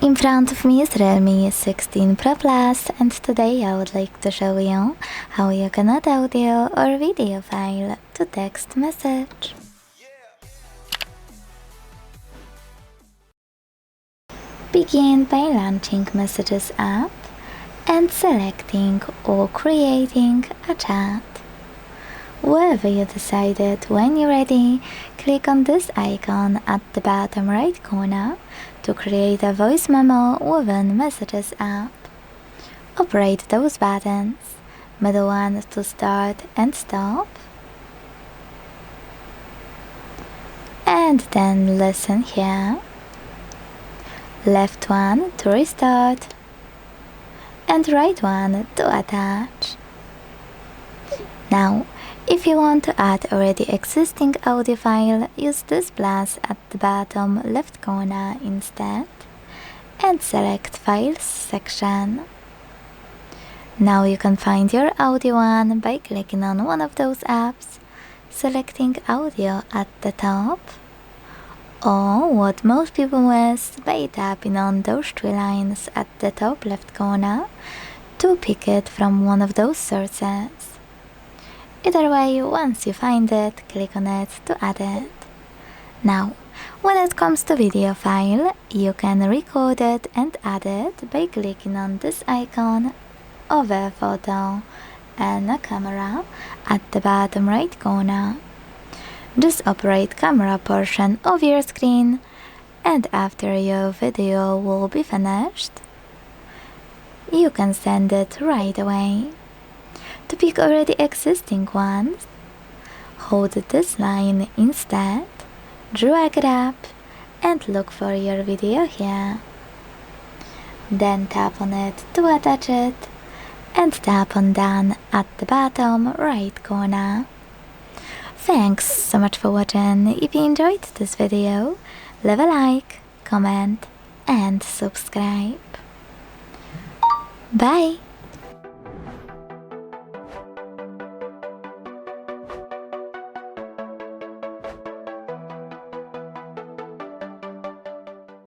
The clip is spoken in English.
In front of me is REALME 16 Pro Plus, and today I would like to show you how you can add audio or video file to text message. Begin by launching Messages app and selecting or creating a chat. Wherever you decided, when you're ready, click on this icon at the bottom right corner to create a voice memo within Messages app. Operate those buttons, middle one to start and stop, and then listen here, left one to restart, and right one to attach. Now, if you want to add already existing audio file, use this plus at the bottom left corner instead and select Files section. Now you can find your audio one by clicking on one of those apps, selecting audio at the top, or what most people miss, by tapping on those three lines at the top left corner to pick it from one of those sources. Either way, once you find it, click on it to add it. Now, when it comes to video file, you can record it and add it by clicking on this icon of a photo and a camera at the bottom right corner. Just operate camera portion of your screen, and after your video will be finished, you can send it right away. To pick already existing ones, hold this line instead, drag it up, and look for your video here. Then tap on it to attach it, and tap on Done at the bottom right corner. Thanks so much for watching. If you enjoyed this video, leave a like, comment, and subscribe. Bye!